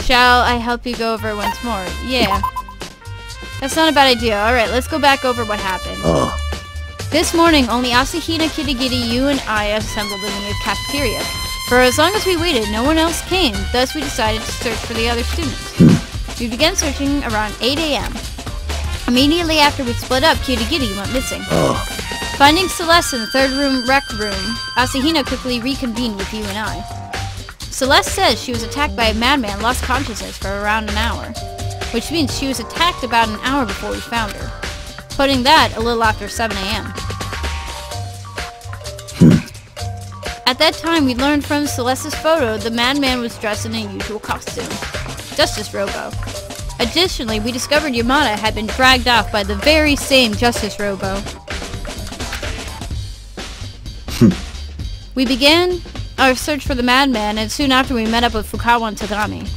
Shall I help you go over it once more? Yeah. That's not a bad idea. Alright, let's go back over what happened. This morning, only Asahina, Kirigiri, you, and I assembled in the cafeteria. For as long as we waited, no one else came. Thus, we decided to search for the other students. We began searching around 8 a.m. Immediately after we split up, Kirigiri went missing. Finding Celeste in the third rec room, Asahina quickly reconvened with you and I. Celeste says she was attacked by a madman, lost consciousness for around an hour, which means she was attacked about an hour before we found her. Putting that a little after 7 a.m. At that time, we learned from Celeste's photo the madman was dressed in a usual costume, Justice Robo. Additionally, we discovered Yamada had been dragged off by the very same Justice Robo. We began our search for the madman, and soon after we met up with Fukawa and Tagami.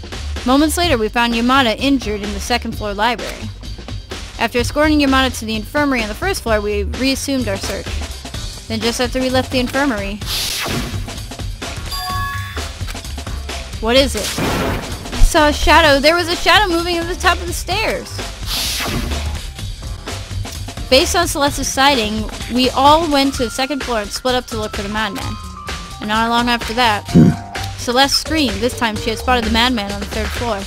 Moments later, we found Yamada injured in the second-floor library. After escorting Yamada to the infirmary on the first floor, we reassumed our search. Then just after we left the infirmary... What is it? I saw a shadow. There was a shadow moving at the top of the stairs. Based on Celeste's sighting, we all went to the second floor and split up to look for the madman. And not long after that, Celeste screamed. This time she had spotted the madman on the third floor.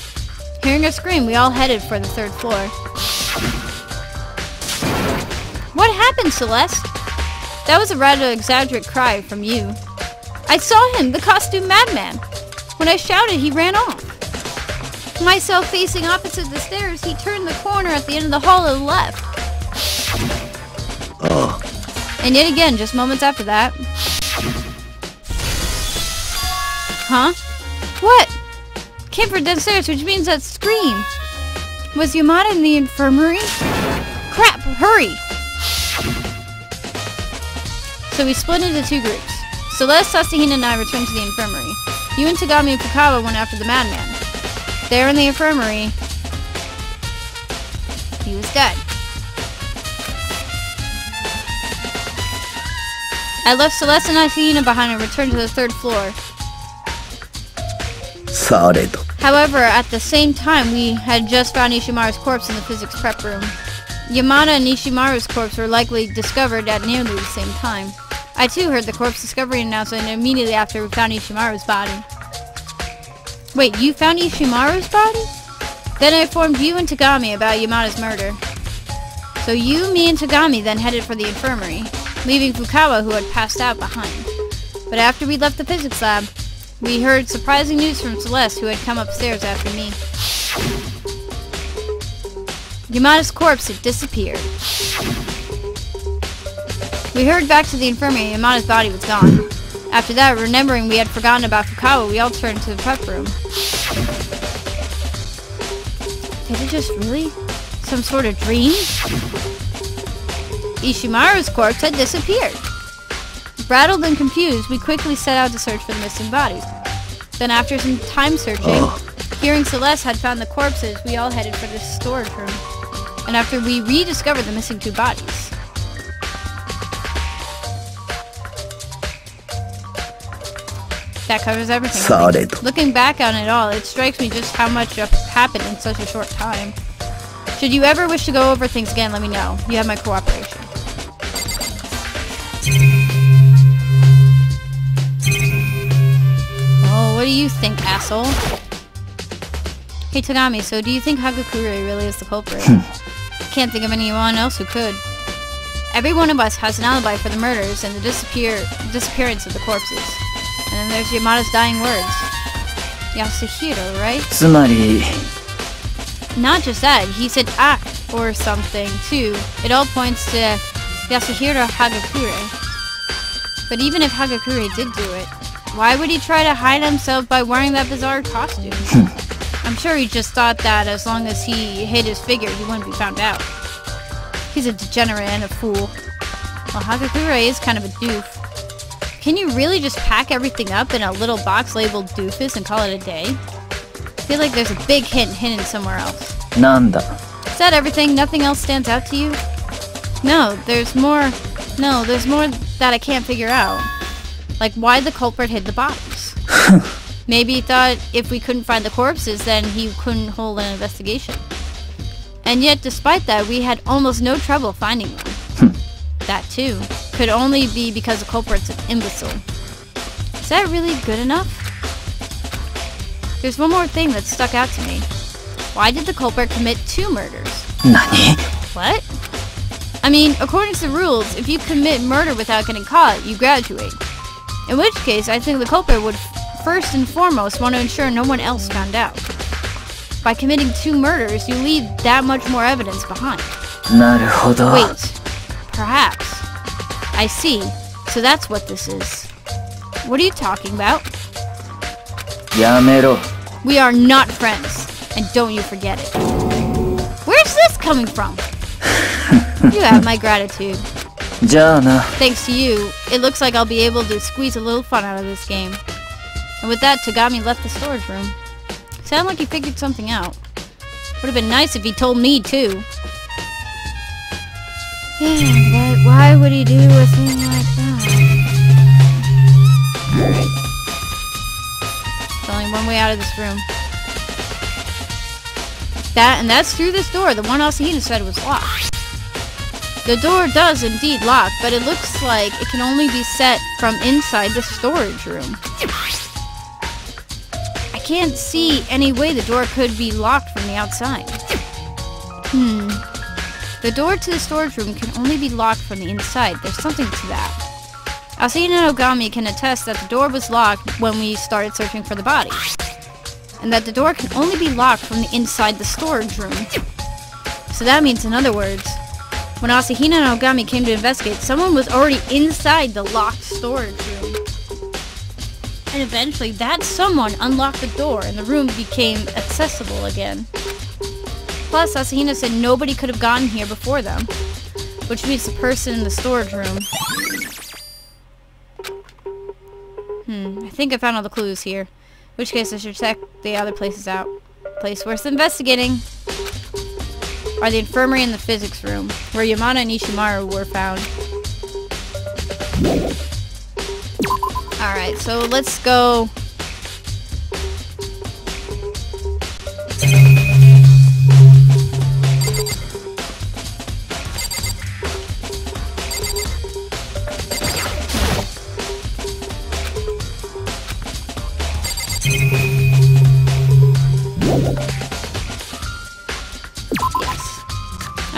Hearing her scream, we all headed for the third floor. What happened, Celeste? That was a rather exaggerated cry from you. I saw him, the costume madman. When I shouted, he ran off. Myself facing opposite the stairs, he turned the corner at the end of the hall and left. And yet again, just moments after that... Huh? What? Came from downstairs, which means that scream. Was Yamada in the infirmary? Crap, hurry! So we split into two groups. Celeste, Asahina, and I returned to the infirmary. You and Tagami and Fukawa went after the madman. There in the infirmary, he was dead. I left Celeste and Asahina behind and returned to the third floor. However, at the same time, we had just found Ishimaru's corpse in the physics prep room. Yamada and Ishimaru's corpse were likely discovered at nearly the same time. I too heard the corpse discovery announcement immediately after we found Ishimaru's body. Wait, you found Ishimaru's body? Then I informed you and Tagami about Yamada's murder. So you, me, and Tagami then headed for the infirmary, leaving Fukawa, who had passed out, behind. But after we left the physics lab, we heard surprising news from Celeste, who had come upstairs after me. Yamada's corpse had disappeared. We hurried back to the infirmary and Yamada's body was gone. After that, remembering we had forgotten about Fukawa, we all turned to the prep room. Did it just really? Some sort of dream? Ishimaru's corpse had disappeared. Rattled and confused, we quickly set out to search for the missing bodies. Then after some time searching, hearing Celeste had found the corpses, we all headed for the storage room. And after we rediscovered the missing two bodies. That covers everything. Looking back on it all, it strikes me just how much happened in such a short time. Should you ever wish to go over things again, let me know. You have my cooperation. Oh, what do you think, asshole? Hey, Tagami, so do you think Hagakure really is the culprit? Can't think of anyone else who could. Every one of us has an alibi for the murders and the disappearance of the corpses. And then there's Yamada's dying words. Yasuhiro, right? Not just that, he said "ak" or something, too. It all points to Yasuhiro Hagakure. But even if Hagakure did do it, why would he try to hide himself by wearing that bizarre costume? I'm sure he just thought that as long as he hid his figure, he wouldn't be found out. He's a degenerate and a fool. Well, Hagakure is kind of a doof. Can you really just pack everything up in a little box labeled doofus and call it a day? I feel like there's a big hint hidden somewhere else. Nanda. Is that everything? Nothing else stands out to you? No, there's more. No, there's more that I can't figure out. Like why the culprit hid the bodies. Maybe he thought if we couldn't find the corpses, then he couldn't hold an investigation. And yet, despite that, we had almost no trouble finding them. That, too, could only be because the culprit's an imbecile. Is that really good enough? There's one more thing that stuck out to me. Why did the culprit commit 2 murders? Nani? What? I mean, according to the rules, if you commit murder without getting caught, you graduate. In which case, I think the culprit would first and foremost want to ensure no one else found out. By committing 2 murders, you leave that much more evidence behind. Naruhodo. Wait. Perhaps. I see. So that's what this is. What are you talking about? Yamero. We are not friends. And don't you forget it. Where's this coming from? You have my gratitude. Jana. Thanks to you, it looks like I'll be able to squeeze a little fun out of this game. And with that, Togami left the storage room. Sounded like he figured something out. Would have been nice if he told me, too. Yeah, but why would he do a thing like that? Alright. There's only one way out of this room. That's through this door. The one Asahina said was locked. The door does indeed lock, but it looks like it can only be set from inside the storage room. I can't see any way the door could be locked from the outside. The door to the storage room can only be locked from the inside. There's something to that. Asahina and Ogami can attest that the door was locked when we started searching for the body. And that the door can only be locked from the inside the storage room. So that means, in other words, when Asahina and Ogami came to investigate, someone was already inside the locked storage room. And eventually, that someone unlocked the door and the room became accessible again. Plus, Asahina said nobody could have gotten here before them, which means the person in the storage room. I think I found all the clues here. In which case, I should check the other places out. Place worth investigating are the infirmary and the physics room, where Yamada and Ishimaru were found. Alright, so let's go.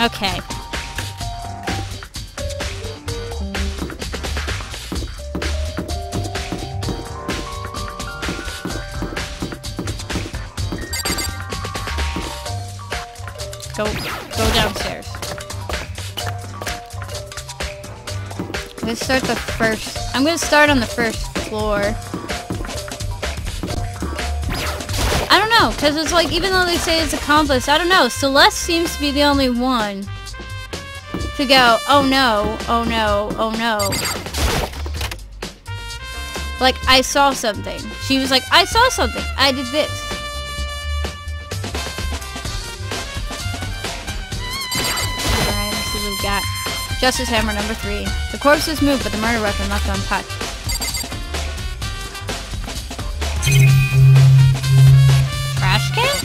Okay. Go downstairs. I'm gonna start on the first floor. I don't know, because it's like, even though they say it's accomplice, I don't know. Celeste seems to be the only one to go, oh no, oh no, oh no. Like, I saw something. She was like, I saw something. I did this. Alright, let's see what we got. Justice Hammer number 3. The corpse is moved, but the murder weapon left untouched. Trash can?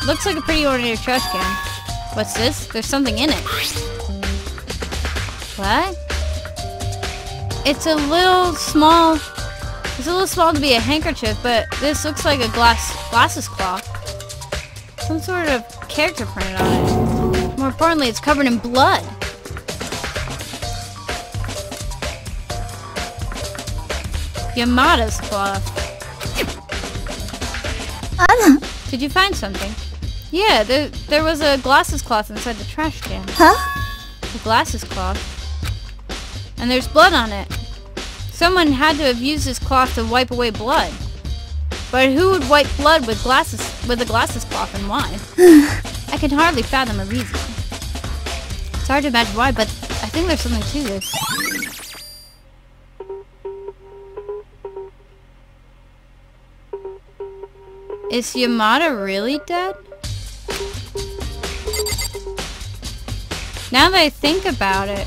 Looks like a pretty ordinary trash can. What's this? There's something in it. What? It's a little small. It's a little small to be a handkerchief, but this looks like a glasses cloth. Some sort of character printed on it. More importantly, it's covered in blood. Yamada's cloth. Anna. Did you find something? Yeah, there was a glasses cloth inside the trash can. Huh? A glasses cloth. And there's blood on it. Someone had to have used this cloth to wipe away blood. But who would wipe blood with a glasses cloth, and why? I can hardly fathom a reason. It's hard to imagine why, but I think there's something to this. Is Yamada really dead? Now that I think about it,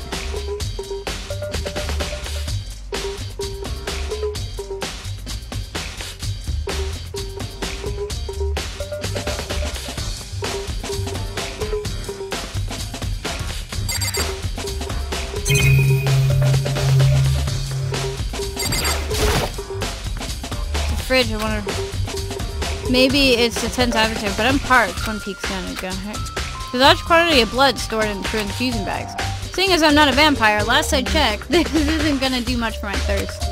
fridge. I wonder... Maybe it's the 10th avatar, but I'm parched. One peek's gonna hurt. The large quantity of blood stored in transfusion bags. Seeing as I'm not a vampire, last I checked, this isn't gonna do much for my thirst.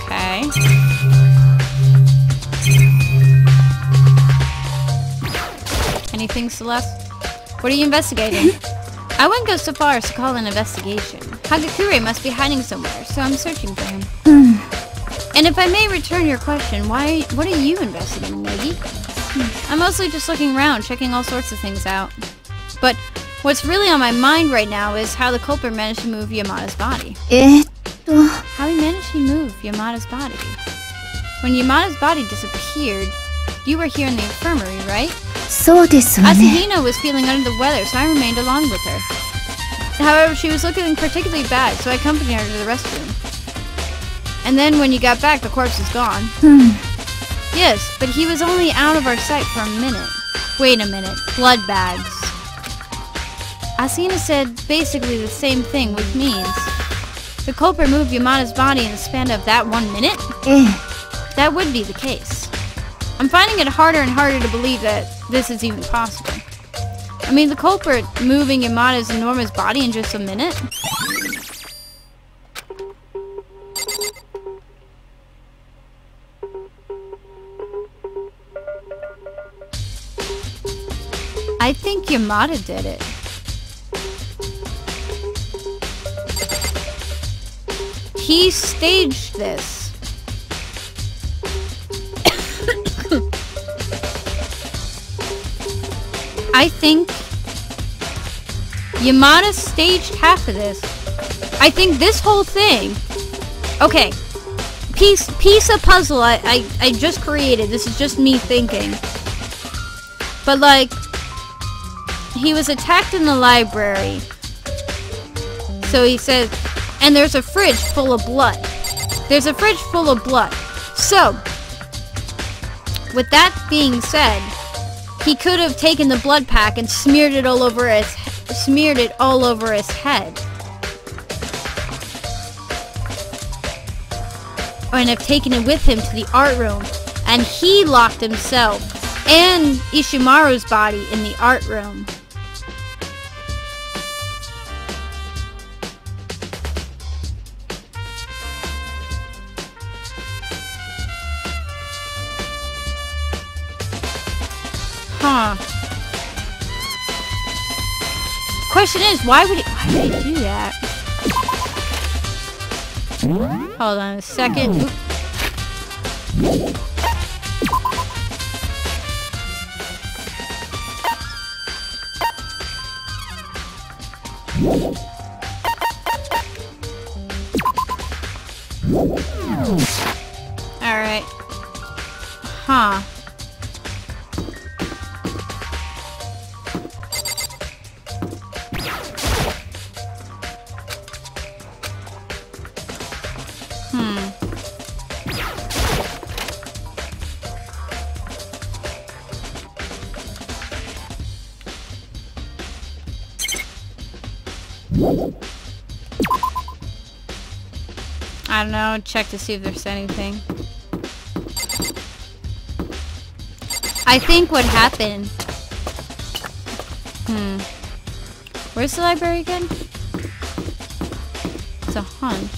Okay. Anything, Celeste? What are you investigating? I wouldn't go so far as to call it an investigation. Hagakure must be hiding somewhere, so I'm searching for him. And if I may return your question, what are you investigating, Negi? I'm mostly just looking around, checking all sorts of things out. But what's really on my mind right now is how the culprit managed to move Yamada's body. How he managed to move Yamada's body. When Yamada's body disappeared, you were here in the infirmary, right? Asahina was feeling under the weather, so I remained along with her. However, she was looking particularly bad, so I accompanied her to the restroom. And then when you got back, the corpse is gone. Yes, but he was only out of our sight for a minute. Wait a minute. Blood bags. Asahina said basically the same thing, which means the culprit moved Yamada's body in the span of that 1 minute? That would be the case. I'm finding it harder and harder to believe that this is even possible. I mean, the culprit moving Yamada's enormous body in just a minute? I think Yamada did it. He staged this. I think Yamada staged half of this. I think this whole thing... Okay. Piece of puzzle I just created. This is just me thinking. But like... He was attacked in the library. So he says... And there's a fridge full of blood. There's a fridge full of blood. So... With that being said... He could have taken the blood pack and smeared it all over his head. And have taken it with him to the art room. And he locked himself and Ishimaru's body in the art room. Huh. Question is, why would he do that? Hold on a second. Oop. Alright. Huh. I don't know, check to see if there's anything. I think what happened... Where's the library again? It's a hunch.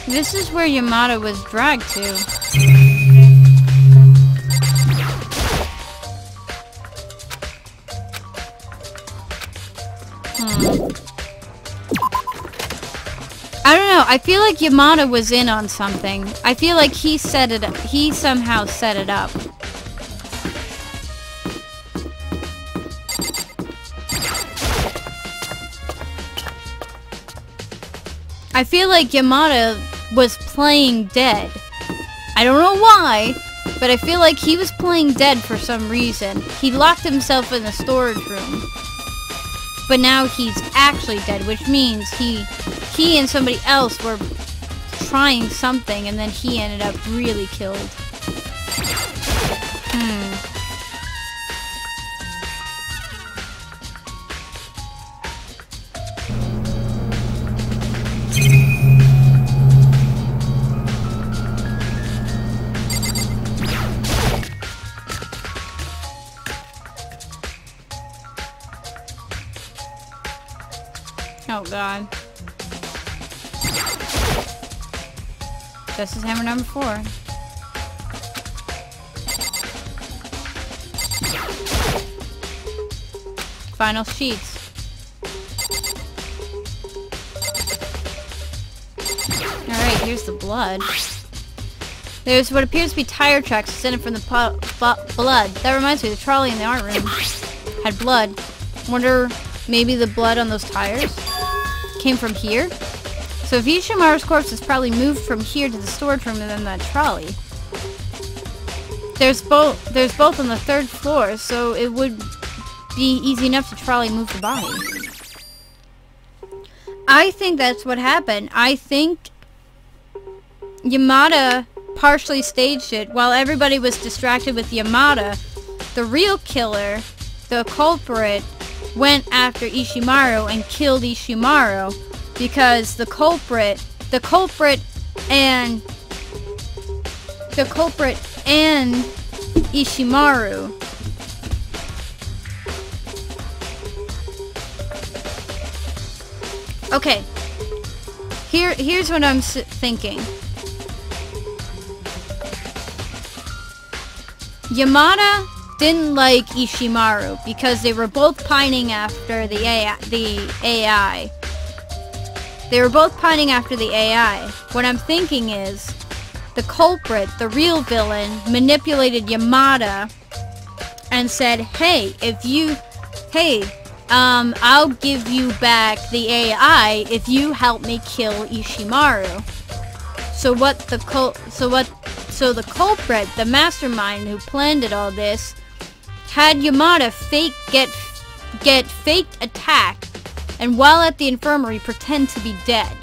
This is where Yamada was dragged to. I don't know. I feel like Yamada was in on something. I feel like he set it up. He somehow set it up. I feel like Yamada was playing dead. I don't know why, but I feel like he was playing dead for some reason. He locked himself in the storage room. But now he's actually dead, which means he and somebody else were trying something, and then he ended up really killed. Oh god. Justice Hammer number 4. Final sheets. Alright, here's the blood. There's what appears to be tire tracks descended from the blood. That reminds me, the trolley in the art room had blood. Wonder, maybe the blood on those tires came from here? So if Ishimaru's corpse is probably moved from here to the storage room and then that trolley. There's both on the 3rd floor, so it would be easy enough to trolley move the body. I think that's what happened. I think Yamada partially staged it while everybody was distracted with Yamada. The real killer, the culprit, went after Ishimaru and killed Ishimaru because the culprit and Ishimaru okay, here's what I'm thinking. Yamada didn't like Ishimaru because they were both pining after the AI. They were both pining after the AI. What I'm thinking is the culprit, the real villain, manipulated Yamada and said, I'll give you back the AI if you help me kill Ishimaru. So the culprit, the mastermind who planned it all this, had Yamada get faked attacked, and while at the infirmary pretend to be dead.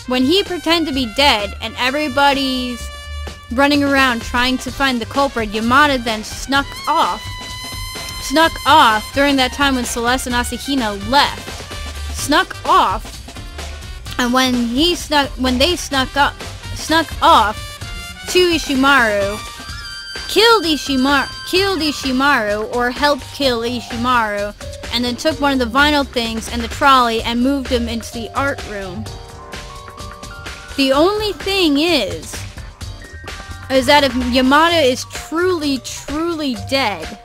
When he pretended to be dead and everybody's running around trying to find the culprit, Yamada then snuck off during that time when Celeste and Asahina left. Snuck off, and when they snuck off to Ishimaru, killed Ishimaru, or helped kill Ishimaru, and then took one of the vinyl things and the trolley and moved him into the art room. The only thing is that if Yamada is truly dead,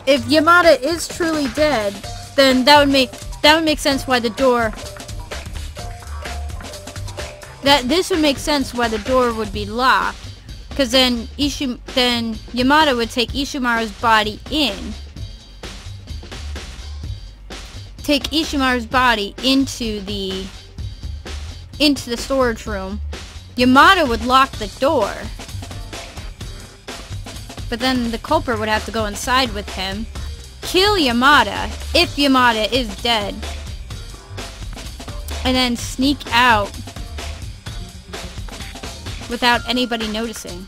if Yamada is truly dead, then that would make sense why the door. This would make sense why the door would be locked, because then Yamada would take Ishimaru's body in. Take Ishimaru's body into the storage room. Yamada would lock the door. But then the culprit would have to go inside with him, kill Yamada, if Yamada is dead, and then sneak out without anybody noticing.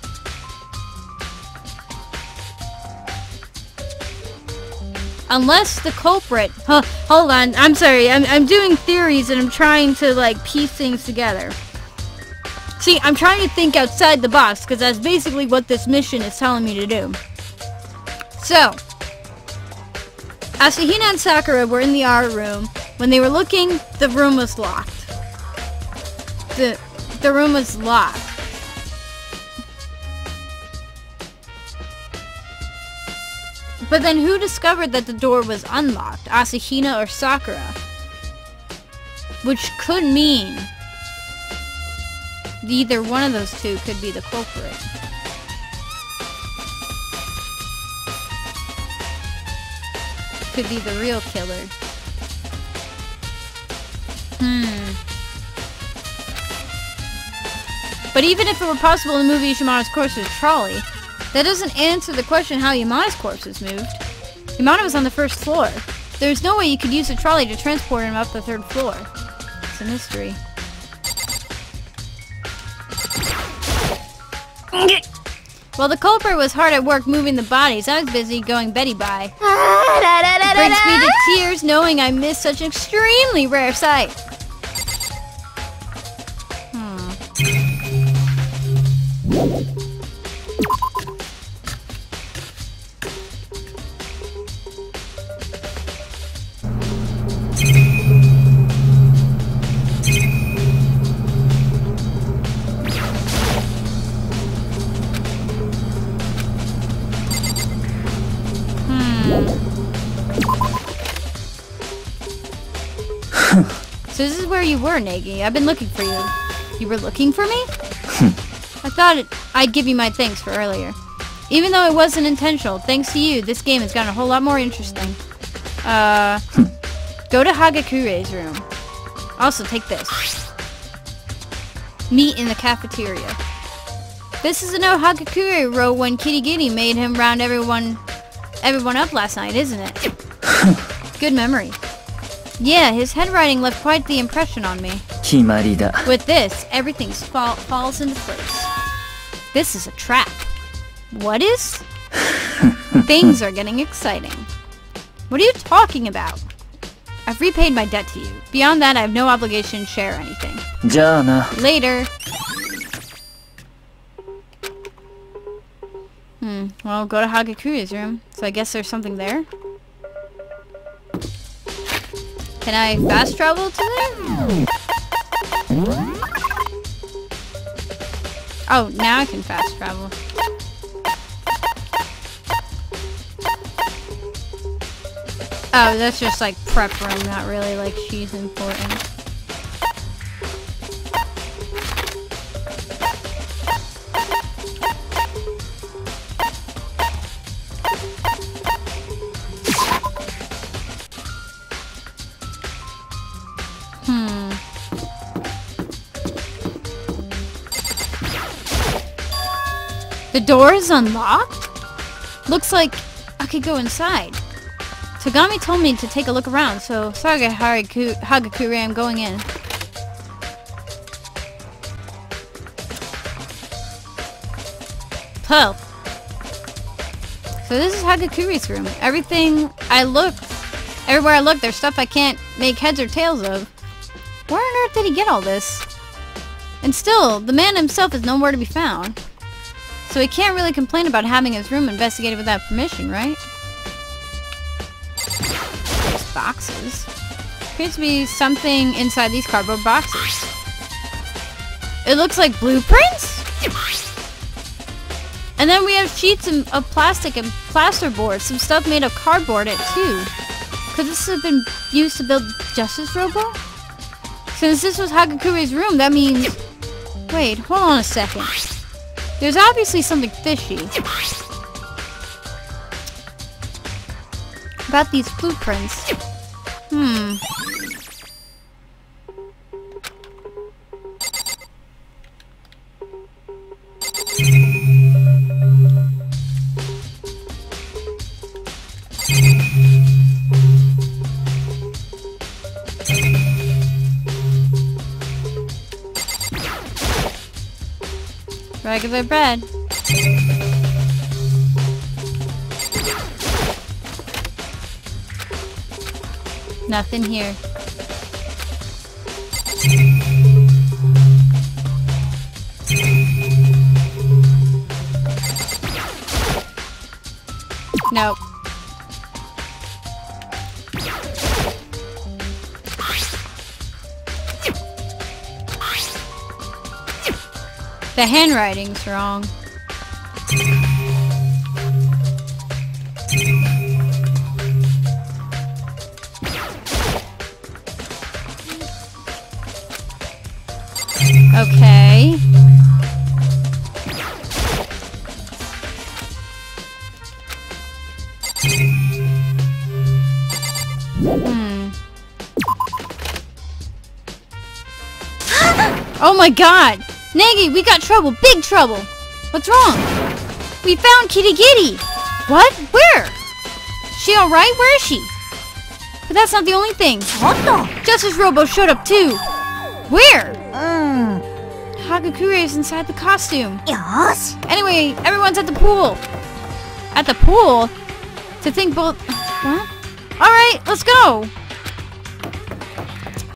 Unless the culprit... hold on, I'm sorry, I'm doing theories and I'm trying to, like, piece things together. See, I'm trying to think outside the box, because that's basically what this mission is telling me to do. So, Asahina and Sakura were in the art room. When they were looking, the room was locked. The room was locked. But then who discovered that the door was unlocked? Asahina or Sakura? Which could mean either one of those two could be the culprit. Could be the real killer. But even if it were possible to move Ishimaru's corpse with a trolley, that doesn't answer the question how Yamada's corpse was moved. Yamada was on the 1st floor. There's no way you could use a trolley to transport him up the 3rd floor. a mystery. While the culprit was hard at work moving the bodies, I was busy going Betty by. It brings me to tears knowing I missed such an extremely rare sight. So this is where you were, Nagi. I've been looking for you. You were looking for me? I thought I'd give you my thanks for earlier. Even though it wasn't intentional, thanks to you, this game has gotten a whole lot more interesting. Go to Hagakure's room. Also, take this. Meet in the cafeteria. This is a note Hagakure wrote when Kirigiri made him round everyone up last night, isn't it? Good memory. Yeah, his handwriting left quite the impression on me. With this, everything falls into place. This is a trap. What is? Things are getting exciting. What are you talking about? I've repaid my debt to you. Beyond that, I have no obligation to share anything. Later. Well, go to Hagakure's room. So I guess there's something there. Can I fast travel to there? Oh, now I can fast travel. Oh, that's just like prep room, not really like she's important. The door is unlocked? Looks like I could go inside. Togami told me to take a look around, so sorry Hagakure, I'm going in. Oh. So this is Hagakure's room. Everywhere I look, there's stuff I can't make heads or tails of. Where on earth did he get all this? And still, the man himself is nowhere to be found. So he can't really complain about having his room investigated without permission, right? These boxes. Appears to be something inside these cardboard boxes. It looks like blueprints? And then we have sheets of plastic and plasterboard. Some stuff made of cardboard in it too. Could this have been used to build Justice Robo? Since this was Hagakure's room, that means... Wait, hold on a second. There's obviously something fishy about these blueprints. Regular bread. Nothing here. Nope. The handwriting's wrong. Okay. Oh my god! Nagi, we got trouble! Big trouble! What's wrong? We found Kirigiri! What? Where? She alright? Where is she? But that's not the only thing. Justice Robo showed up too! Where? Hagakure is inside the costume. Anyway, everyone's at the pool. At the pool? To think both... What? Alright, let's go.